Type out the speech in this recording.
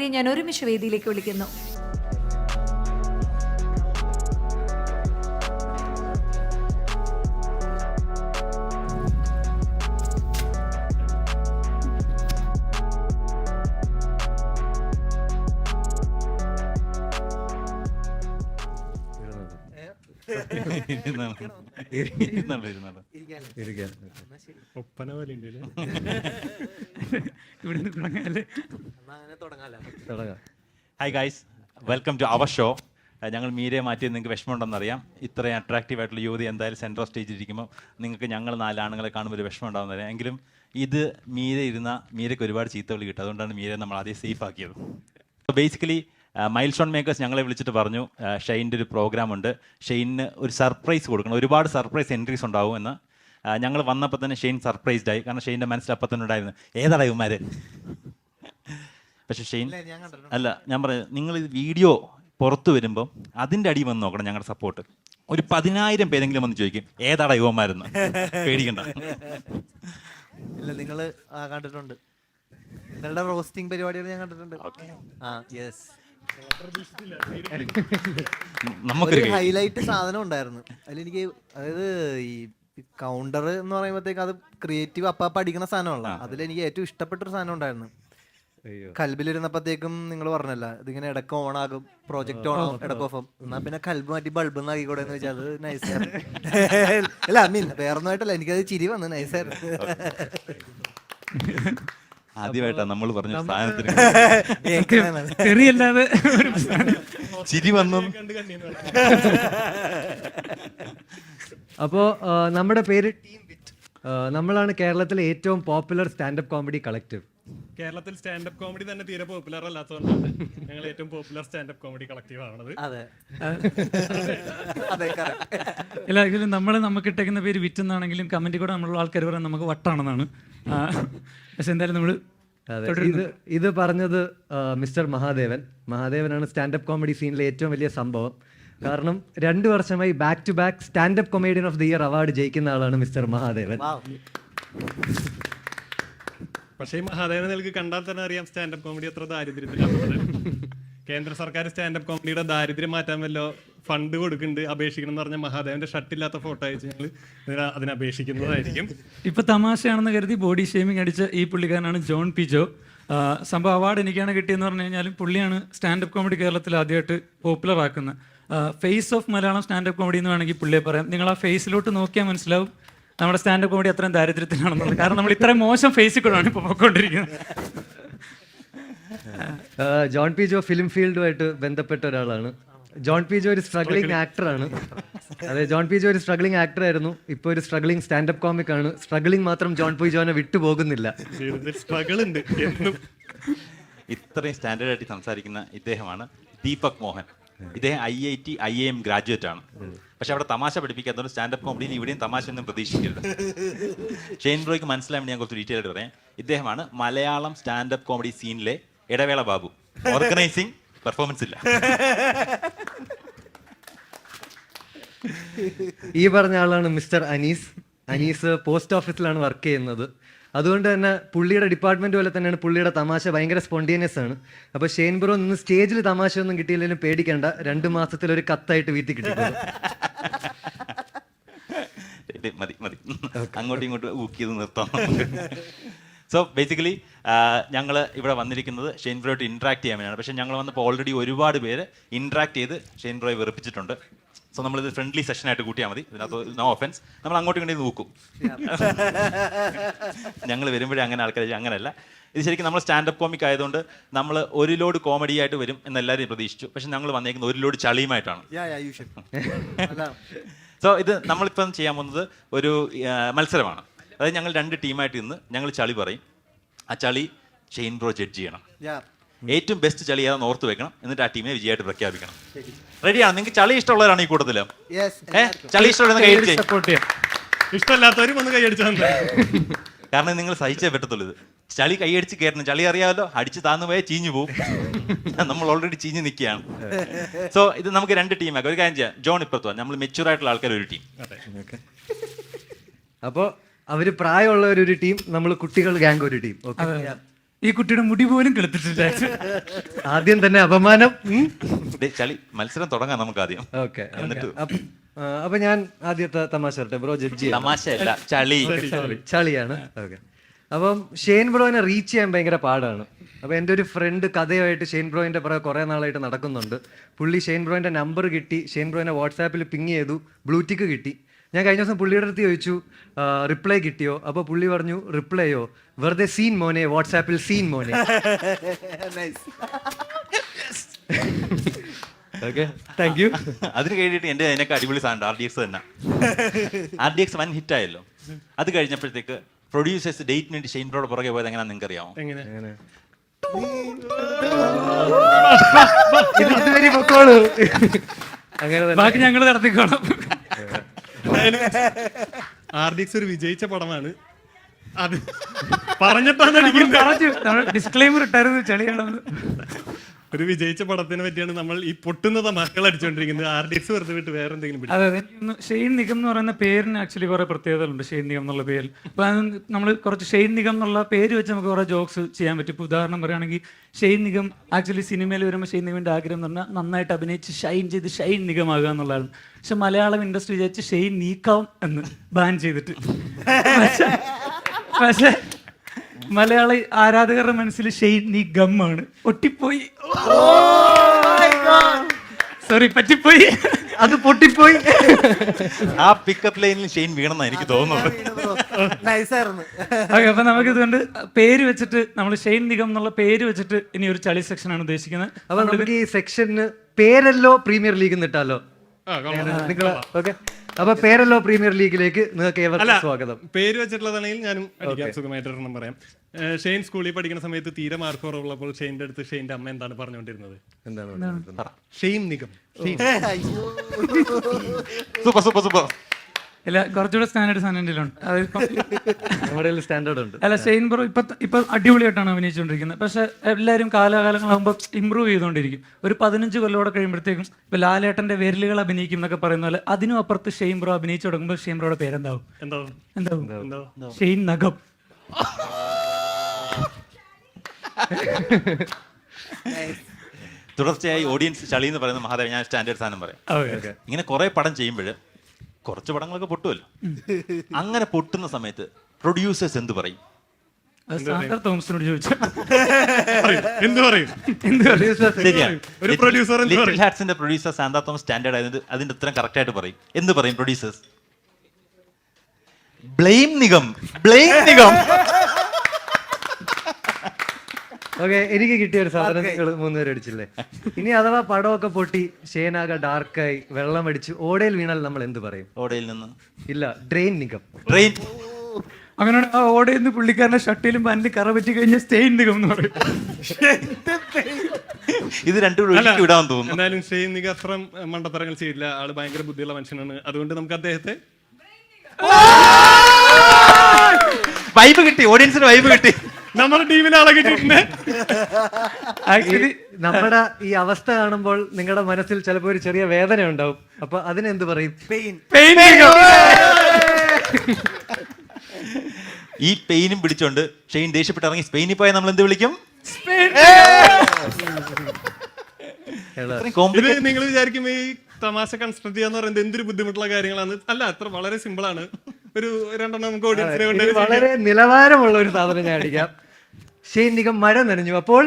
ഞാൻ ഒരുമിച്ച് വേദിയിലേക്ക് വിളിക്കുന്നു. ഒപ്പന പോലെ hi guys, welcome to our show. ഞങ്ങൾ മീരയെ മാറ്റിയത് നിങ്ങൾക്ക് വിഷമമുണ്ടെന്നറിയാം. ഇത്രയും അട്രാക്റ്റീവ് ആയിട്ടുള്ള യുവതി എന്തായാലും സെൻട്രൽ സ്റ്റേജിൽ ഇരിക്കുമ്പോൾ നിങ്ങൾക്ക് ഞങ്ങൾ 4 ആണുങ്ങളെ കാണുമ്പോൾ ഒരു വിഷമം ഉണ്ടാകുന്നറിയാം. എങ്കിലും ഇത് മീരയ്ക്ക് ഒരുപാട് ചീത്തവിളി കിട്ടും. അതുകൊണ്ടാണ് മീരയെ നമ്മൾ ആദ്യം സേഫ് ആക്കിയത്. ബേസിക്കലി മൈൽ സ്റ്റോൺ മേക്കേഴ്സ് ഞങ്ങളെ വിളിച്ചിട്ട് പറഞ്ഞു ഷെയ്ൻ്റെ ഒരു പ്രോഗ്രാം ഉണ്ട്, ഷെയ്നിന് ഒരു സർപ്രൈസ് കൊടുക്കണം, ഒരുപാട് സർപ്രൈസ് എൻട്രീസ് ഉണ്ടാവും എന്ന്. ഞങ്ങൾ വന്നപ്പോൾ തന്നെ ഷെയ്ൻ സർപ്രൈസ്ഡ് ആയി. കാരണം ഷെയ്ൻ്റെ മനസ്സിൽ അപ്പം തന്നെ ഉണ്ടായിരുന്നു ഏതാണ് ഇവന്മാർ. പക്ഷേ ഷെയ്ൻ അല്ല, ഞാൻ പറഞ്ഞു നിങ്ങൾ ഇത് വീഡിയോ പുറത്തു വരുമ്പം അതിൻ്റെ അടി വന്ന് നോക്കണം. ഞങ്ങളുടെ സപ്പോർട്ട് ഒരു 10,000 പേരെങ്കിലും വന്ന് ചോദിക്കും ഏതാടാ യുവന്മാരെന്ന്. പേടിക്കണ്ട. ഇല്ല, നിങ്ങൾ കണ്ടിട്ടുണ്ട്, നിങ്ങളുടെ റോസ്റ്റിംഗ് പരിപാടികൾ ഞാൻ കണ്ടിട്ടുണ്ട്. നമുക്കൊരു ഹൈലൈറ്റ് സാധനം ഉണ്ടായിരുന്നു അതിലെനിക്ക്. അതായത് ഈ കൗണ്ടർ എന്ന് പറയുമ്പോഴത്തേക്ക് അത് ക്രിയേറ്റീവ് അപ്പാപ്പ അടിക്കുന്ന സാധനമല്ല. അതിലെനിക്ക് ഏറ്റവും ഇഷ്ടപ്പെട്ടൊരു സാധനം ഉണ്ടായിരുന്നു. കൽബിലിരുന്നപ്പോഴത്തേക്കും നിങ്ങൾ പറഞ്ഞല്ല ഇതിങ്ങനെ ഇടക്ക് ഓൺ ആകും, പ്രോജക്റ്റ് ഓൺ ആകും, ഇടക്ക് ഓഫ് ആകും. എന്നാ പിന്നെ കൽബ് മാറ്റി ബൾബ് എന്നാക്കിക്കൂടെ എന്ന് വെച്ചാൽ അത് നൈസായിരുന്നു. അല്ല ഐ മീൻ വേറൊന്നുമായിട്ടല്ല, എനിക്കത് ചിരി വന്നു. നൈസായിരുന്നു. ആദ്യമായിട്ടാണ് നമ്മൾ പറഞ്ഞ സാധനത്തിന് ചിരി വന്നു. അപ്പോ നമ്മുടെ പേര് ടീം വിറ്റ്. നമ്മളാണ് കേരളത്തിലെ ഏറ്റവും പോപ്പുലർ സ്റ്റാൻഡപ്പ് കോമഡി കളക്റ്റീവ്. കേരളത്തിൽ സ്റ്റാൻഡപ്പ് കോമഡി തന്നെ തീരെ പോപ്പുലർ അല്ലാത്തതുകൊണ്ടാണ് ഞങ്ങൾ ഏറ്റവും പോപ്പുലർ സ്റ്റാൻഡപ്പ് കോമഡി കളക്റ്റീവ് ആണത്. അല്ല, ഇതിൽ നമുക്ക് ഇട്ടേക്കുന്ന പേര് വിറ്റ് എന്നാണെങ്കിലും കമന്റ് കൂടെ നമ്മളുള്ള ആൾക്കാർ പറയാൻ നമുക്ക് വട്ടാണെന്നാണ്. പക്ഷെ എന്തായാലും നമ്മൾ ഇത് പറഞ്ഞത് മിസ്റ്റർ മഹാദേവനാണ് സ്റ്റാൻഡപ്പ് കോമഡി സീനിലെ ഏറ്റവും വലിയ സംഭവം. കാരണം 2 വർഷമായി back to back standup comedian of the year award ജയിക്കുന്ന ആളാണ് മിസ്റ്റർ മഹാദേവൻ. പക്ഷേ ഈ മഹാദേവനെ നിങ്ങൾക്ക് കണ്ടാൽ തന്നെ അറിയാം സ്റ്റാൻഡപ്പ് കോമഡി അത്ര ദാരിദ്ര്യത്തിലാണ്. കേന്ദ്ര സർക്കാർ സ്റ്റാൻഡപ്പ് കോമഡിയുടെ ദാരിദ്ര്യം മാറ്റാൻ വല്ലോ ഫണ്ട് കൊടുക്കുന്നുണ്ട്, അപേക്ഷിക്കണം എന്ന് പറഞ്ഞാൽ മഹാദേവന്റെ ഷർട്ടില്ലാത്ത ഫോട്ടോ അയച്ച് ഞങ്ങൾ അതിന് അപേക്ഷിക്കുന്നതായിരിക്കും. ഇപ്പൊ തമാശയാണെന്ന് കരുതി ബോഡി ഷേമിംഗ് അടിച്ച ഈ പുള്ളിക്കാരനാണ് ജോൺ പി ജോ. സംഭവം അവാർഡ് എനിക്കാണ് കിട്ടിയെന്ന് പറഞ്ഞു കഴിഞ്ഞാലും പുള്ളിയാണ് സ്റ്റാൻഡപ്പ് കോമഡി കേരളത്തിൽ ആദ്യമായിട്ട് പോപ്പുലർ ആക്കുന്നത്. Face of Malayalam standup comedy എന്ന് വേണമെങ്കിൽ പുള്ളിയെ പറയാം. നിങ്ങൾ ആ ഫേസിലോട്ട് നോക്കിയാൽ മനസ്സിലാവും നമ്മുടെ സ്റ്റാൻഡപ്പ് കോമഡി അത്രയും ദാരിദ്ര്യത്തിലാണെന്നുള്ളത്. കാരണം നമ്മൾ ഇത്രയും മോശം ഫേസിൽ കൂടെയാണ് ഇപ്പോൾ പോയിക്കൊണ്ടിരിക്കുന്നത്. ജോൺ പി ജോ ഫിലിം ഫീൽഡുമായിട്ട് ബന്ധപ്പെട്ട ഒരാളാണ്. ജോൺ പി ജോ ഒരു സ്ട്രഗ്ലിംഗ് ആക്ടറാണ്. അതെ, ജോൺ പി ജോ ഒരു സ്ട്രഗ്ലിംഗ് ആക്ടറായിരുന്നു. ഇപ്പോൾ ഒരു സ്ട്രഗ്ലിംഗ് സ്റ്റാൻഡപ്പ് കോമിക് ആണ്. സ്ട്രഗ്ലിംഗ് മാത്രം ജോൺ പി ജോനെ വിട്ടുപോകുന്നില്ല. ഇത്രയും സ്റ്റാൻഡേർഡ് ആയിട്ട് സംസാരിക്കുന്ന ഇദ്ദേഹമാണ് ദീപക് മോഹൻ. ഇദ്ദേഹം IIT IIM ഗ്രാജുവേറ്റ് ആണ്. പക്ഷെ അവിടെ തമാശ പഠിപ്പിക്കാത്തതുകൊണ്ട് സ്റ്റാൻഡപ്പ് കോമഡിയിൽ ഇവിടെയും തമാശ ഒന്നും പ്രതീക്ഷിക്കരുത്. ഷെയ്ൻ ബ്രോയ്ക്ക് മനസ്സിലായി ഞാൻ കുറച്ച് ഡീറ്റെയിൽ ആയിട്ട് പറയാം. ഇദ്ദേഹമാണ് Malayalam standup comedy സീനിലെ Idavela Babu. Organising performance ഇല്ല. ഈ പറഞ്ഞ ആളാണ് മിസ്റ്റർ അനീസ് പോസ്റ്റ് ഓഫീസിലാണ് വർക്ക് ചെയ്യുന്നത്. അതുകൊണ്ട് തന്നെ പുള്ളിയുടെ ഡിപ്പാർട്ട്മെന്റ് പോലെ തന്നെയാണ് പുള്ളിയുടെ തമാശ ഭയങ്കര സ്പോണ്ടേനിയസ് ആണ്. അപ്പോൾ ഷെയ്ൻ ബ്രോ നിന്ന് സ്റ്റേജിൽ തമാശ ഒന്നും കിട്ടിയില്ലെങ്കിലും പേടിക്കേണ്ട, 2 മാസത്തിൽ ഒരു കത്തായിട്ട് വീട്ടിൽ കിട്ടിയിട്ടുണ്ട്. മതി അങ്ങോട്ടും ഇങ്ങോട്ടും ഊക്കിയത് നിർത്താം. സോ ബേസിക്കലി ഞങ്ങൾ ഇവിടെ വന്നിരിക്കുന്നത് ഷെയ്ൻ ബ്രോയായിട്ട് ഇൻട്രാക്ട് ചെയ്യാൻ വേണ്ടിയാണ്. പക്ഷേ ഞങ്ങൾ വന്നപ്പോൾ ഓൾറെഡി ഒരുപാട് പേര് ഇൻട്രാക്ട് ചെയ്ത് ഷെയ്ൻ ബ്രോയെ വെറുപ്പിച്ചിട്ടുണ്ട്. സോ നമ്മളിത് ഫ്രണ്ട്ലി സെഷനായിട്ട് കൂട്ടിയാൽ മതി. ഇതിനകത്ത് നോ ഒഫൻസ്, നമ്മൾ അങ്ങോട്ടും ഇങ്ങോട്ടും നോക്കും. ഞങ്ങൾ വരുമ്പോഴേ അങ്ങനെ ആൾക്കാർ അങ്ങനെയല്ല. ഇത് ശരിക്കും നമ്മൾ സ്റ്റാൻഡപ്പ് കോമിക് ആയതുകൊണ്ട് നമ്മൾ ഒരു ലോഡ് കോമഡി ആയിട്ട് വരും എന്നെല്ലാവരും പ്രതീക്ഷിച്ചു. പക്ഷെ ഞങ്ങൾ വന്നേക്കുന്നത് ഒരു ലോഡ് ചളിയുമായിട്ടാണ്. സോ ഇത് നമ്മളിപ്പം ചെയ്യാൻ പോകുന്നത് ഒരു മത്സരമാണ്. അതായത് ഞങ്ങൾ 2 ടീമായിട്ട് ഇന്ന് ഞങ്ങൾ ചളി പറയും. ആ ചളി ഷെയ്ൻ ബ്രോ ജഡ്ജ് ചെയ്യണം. ഏറ്റവും ബെസ്റ്റ് ചളി ഏതാണെന്ന് ഓർത്ത് വെക്കണം. എന്നിട്ട് ആ ടീമിനെ വിജയമായിട്ട് പ്രഖ്യാപിക്കണം. റെഡിയാണ്? നിങ്ങൾക്ക് ചളി ഇഷ്ടമുള്ളവരാണ് ഈ കൂട്ടത്തില്? ചളി ഇഷ്ടമല്ലാത്തവരും ഒന്ന് കൈയടിച്ചാൽ കാരണം നിങ്ങൾ സഹിച്ചേ പറ്റത്തുള്ളൂ. ഇത് ചളി കൈയടിച്ച് കയറണം. ചളി അറിയാമല്ലോ, അടിച്ച് താന്നു പോയാൽ ചീഞ്ഞു പോകും. നമ്മൾ ഓൾറെഡി ചീഞ്ഞ് നിൽക്കുകയാണ്. സോ ഇത് നമുക്ക് 2 ടീമാക്കാം. ഒരു കാര്യം ചെയ്യാം, ജോൺ ഇപ്പുറത്ത് പോകാം. നമ്മൾ മെച്യൂർ ആയിട്ടുള്ള ആൾക്കാർ ഒരു ടീം. അപ്പോൾ അവര് പ്രായമുള്ളവരൊരു ടീം, നമ്മൾ കുട്ടികൾ ഗ്യാങ് ഒരു ടീം. ഈ കുട്ടിയുടെ മുടി പോലും കിളത്തിട്ടില്ല. ആദ്യം തന്നെ അപമാനം. ദേ, ചളി മത്സരം തുടങ്ങാം നമുക്ക് ആദ്യം. ഓക്കെ, എന്നിട്ട് അപ്പൊ ഞാൻ ആദ്യത്തെ തമാശ പറട്ടെ ബ്രോ, ജഡ്ജി തമാശയല്ല, ചളി. ചളിയാണ്. ഓക്കെ, അപ്പം ഷെയ്ൻ ബ്രോനെ റീച്ച് ചെയ്യാൻ ഭയങ്കര പാടാണ്. അപ്പോൾ എൻ്റെ ഒരു ഫ്രണ്ട് കഥയായിട്ട് ഷെയ്ൻ ബ്രോയിൻ്റെ പുറകെ കുറേ നാളായിട്ട് നടക്കുന്നുണ്ട്. പുള്ളി ഷെയ്ൻ ബ്രോയിൻ്റെ നമ്പർ കിട്ടി, ഷെയ്ൻ ബ്രോയിനെ വാട്സാപ്പിൽ പിങ് ചെയ്തു, ബ്ലൂടിക്ക് കിട്ടി. ഞാൻ കഴിഞ്ഞ ദിവസം പുള്ളിയുടെ അടുത്ത് ചോദിച്ചു റിപ്ലൈ കിട്ടിയോ? അപ്പോൾ പുള്ളി പറഞ്ഞു റിപ്ലൈയോ വെറുതെ സീൻ മോനെ, വാട്സാപ്പിൽ സീൻ മോനെ. Okay, thank you. അതിന് കഴിഞ്ഞിട്ട് എൻ്റെ അതിനൊക്കെ അടിപൊളി സാധനം RDX തന്നെ. RDX 1 ഹിറ്റ് ആയല്ലോ. അത് കഴിഞ്ഞപ്പോഴത്തേക്ക് പ്രൊഡ്യൂസേഴ്സ് ഡേറ്റിന് വേണ്ടി ഷെയ്ൻ ബ്രോയുടെ പുറകെ പോയത് എങ്ങനെയാണെന്ന് നിങ്ങൾക്ക് അറിയാമോ? എങ്ങനെ? ഇതുവരെ പൊക്കോളൂ. അങ്ങനെ ബാക്കി ഞങ്ങൾ നടത്തിക്കോളാം. RDX ഒരു വിജയിച്ച പടമാണ്. അത് പറഞ്ഞിട്ടാണ് ഡിസ്ക്ലെയിമർ ഇട്ടായിരുന്നു ചളിയാണെന്ന്. ഒരു വിജയിച്ച പടത്തിനെ പറ്റിയാണ് നമ്മൾ ഈ പൊട്ടുന്ന മക്കൾ അടിച്ചുകൊണ്ടിരിക്കുന്നത്. RDX വെറുതെ വിട്ട് വേറെ എന്തെങ്കിലും പിടി. അതെ, ഷെയ്ൻ നിഗം എന്ന് പറയുന്ന പേരിന് ആക്ച്വലി കുറെ പ്രത്യേകതകളുണ്ട്. ഷെയ്ൻ നിഗം എന്നുള്ള പേരിൽ അപ്പൊ നമ്മൾ കുറച്ച് ഷെയ്ൻ നിഗം എന്നുള്ള പേര് വെച്ച് നമുക്ക് കുറെ ജോക്സ് ചെയ്യാൻ പറ്റും. ഇപ്പോൾ ഉദാഹരണം പറയുകയാണെങ്കിൽ ഷെയ്ൻ നിഗം ആക്ച്വലി സിനിമയിൽ വരുമ്പോൾ ഷെയ്ൻ നിഗമിന്റെ ആഗ്രഹം എന്ന് പറഞ്ഞാൽ നന്നായിട്ട് അഭിനയിച്ച് ഷൈൻ ചെയ്ത് ഷൈൻ നിഗമാകുക എന്നുള്ളതാണ്. പക്ഷെ മലയാളം ഇൻഡസ്ട്രി വിചാരിച്ച് ഷെയ്ൻ നീക്കാം എന്ന് ബാൻ ചെയ്തിട്ട്, പക്ഷെ മലയാള ആരാധകരുടെ മനസ്സിൽ ഷെയ്ൻ നീ ഗമ്മാണ്. ഒട്ടിപ്പോയി, സോറി പറ്റിപ്പോയി, അത് പൊട്ടിപ്പോയി. ആ പിക്കപ്പ് ലൈനിൽ ഷെയ്ൻ വീണെന്നാണ് എനിക്ക് തോന്നുന്നത്. നൈസായിരുന്നു. ഓക്കെ, അപ്പൊ നമുക്ക് ഇതുകൊണ്ട് പേര് വെച്ചിട്ട് നമ്മൾ ഷെയ്ൻ നിഗം എന്നുള്ള പേര് വെച്ചിട്ട് ഇനി ഒരു ചളി സെക്ഷനാണ് ഉദ്ദേശിക്കുന്നത്. അപ്പൊ നമുക്ക് ഈ സെക്ഷന് പേരല്ലോ പ്രീമിയർ ലീഗ് എന്നിട്ടാലോ? ഓക്കെ, അപ്പൊ പേരല്ലോ പ്രീമിയർ ലീഗിലേക്ക് നിങ്ങൾക്ക് ഏവർക്കും സ്വാഗതം. പേര് വെച്ചിട്ടുള്ളതാണെങ്കിൽ ഞാനും അടിക്കാം, സുഖമായിട്ട് ഒരെണ്ണം പറയാം. ഷെയ്ൻ സ്കൂളിൽ പഠിക്കുന്ന സമയത്ത് തീരെ മാർക്ക് കുറവുള്ളപ്പോൾ ഷെയ്ൻ്റെ അടുത്ത് ഷെയ്ൻ്റെ അമ്മ എന്താണ് പറഞ്ഞുകൊണ്ടിരുന്നത്? എന്താണ്? Shane Nigam. Super super super. അല്ല, കുറച്ചുകൂടെ സ്റ്റാൻഡേർഡ് സാധനത്തിലുണ്ട്. നമ്മുടെ സ്റ്റാൻഡേർഡ് ഉണ്ട്. അല്ല, ഷെയ്ൻ ബ്രോ ഇപ്പൊ അടിപൊളിയായിട്ടാണ് അഭിനയിച്ചുകൊണ്ടിരിക്കുന്നത്. പക്ഷെ എല്ലാവരും കാലാകാലങ്ങളാകുമ്പോൾ ഇമ്പ്രൂവ് ചെയ്തുകൊണ്ടിരിക്കും. ഒരു 15 കൊല്ലോടെ കഴിയുമ്പോഴത്തേക്കും ഇപ്പൊ ലാലേട്ടന്റെ വിരലുകൾ അഭിനയിക്കും എന്നൊക്കെ പറയുന്ന പോലെ അതിനും അപ്പുറത്ത് ഷെയ്ൻ ബ്രോ അഭിനയിച്ചു തുടങ്ങുമ്പോൾ ഷെയ്ൻ ബ്രോയുടെ പേരെന്താവും? എന്താവും? ഷെയ്ൻ നഖം. തുടർച്ചയായി ഓഡിയൻസ് ചളി എന്ന് പറയുന്ന മഹാദേവൻ, ഞാൻ സ്റ്റാൻഡേർഡ് സാധനം പറയാം. ഇങ്ങനെ കുറെ പടം ചെയ്യുമ്പോൾ കുറച്ച് പടങ്ങളൊക്കെ പൊട്ടുമല്ലോ. അങ്ങനെ പൊട്ടുന്ന സമയത്ത് പ്രൊഡ്യൂസേഴ്സ് എന്ത് പറയും? സാന്താ തോമസിനോട് ചോദിച്ചു. എന്ത് പറയും? ലിറ്റിൽ ഹാർട്സിന്റെ പ്രൊഡ്യൂസർ സാന്താ തോമസ് സ്റ്റാൻഡേർഡ് ആയത് അതിന്റെ ഉത്തരം കറക്റ്റ് ആയിട്ട് പറയും. എന്ത് പറയും പ്രൊഡ്യൂസേഴ്സ്? ബ്ലെയിം നിഗം, ബ്ലെയിം നിഗം. ഓക്കെ, എനിക്ക് കിട്ടിയ ഒരു സാധനം നിങ്ങൾ 3 പേര് അടിച്ചില്ലേ? ഇനി അഥവാ പടമൊക്കെ പൊട്ടി ഷെയ്നാകെ ഡാർക്കായി വെള്ളം അടിച്ച് ഓടയിൽ വീണാൽ നമ്മൾ എന്ത് പറയും? ഓടയിൽ നിന്ന് ഇല്ല, ഡ്രെയിൻ നിഗം. ട്രെയിൻ. അങ്ങനെ ആ ഓടയിൽ പുള്ളിക്കാരന്റെ ഷട്ടിലും പാൻറ്റിലും കറ പറ്റി കഴിഞ്ഞാൽ സ്റ്റെയിൻ നിഗം എന്ന് പറയും. ഇത് രണ്ടും വിടാൻ തോന്നുന്നു. എന്തായാലും ഷെയ്ൻ നിഗം അത്ര മണ്ടത്തരങ്ങൾ ചെയ്യില്ല. ആള് ഭയങ്കര ബുദ്ധിയുള്ള മനുഷ്യനാണ്. അതുകൊണ്ട് നമുക്ക് അദ്ദേഹത്തെ വൈബ് കിട്ടി, ഓഡിയൻസിന് വൈബ് കിട്ടി. നമ്മുടെ ടീമിന് ആളെ കിട്ടിയിട്ടുണ്ട്. ആക്ച്വലി നമ്മുടെ ഈ അവസ്ഥ കാണുമ്പോൾ നിങ്ങളുടെ മനസ്സിൽ ചിലപ്പോൾ ഒരു ചെറിയ വേദന ഉണ്ടാവും. അപ്പൊ അതിനെന്ത് പറയും? ഈ പെയിനും പിടിച്ചോണ്ട് ഷെയ്ൻ ദേഷ്യപ്പെട്ട് ഇറങ്ങി സ്പെയിനിൽ പോയാൽ നമ്മൾ എന്ത് വിളിക്കും? ഇത് നിങ്ങൾ വിചാരിക്കും ഈ തമാശ കൺസ്ട്രക്ട് ചെയ്യാന്ന് പറയുന്നത് എന്തൊരു ബുദ്ധിമുട്ടുള്ള കാര്യങ്ങളാണ്. അല്ല, അത്ര വളരെ സിമ്പിൾ ആണ്. ഒരു 2 നമുക്ക് ഓഡിയൻസിനെ കൊണ്ട് വളരെ നിലവാരമുള്ള ഒരു സാധനം ഞാൻ അടിക്കാം. ഷെയ്ൻ നിഗം മഴ നനഞ്ഞു, അപ്പോൾ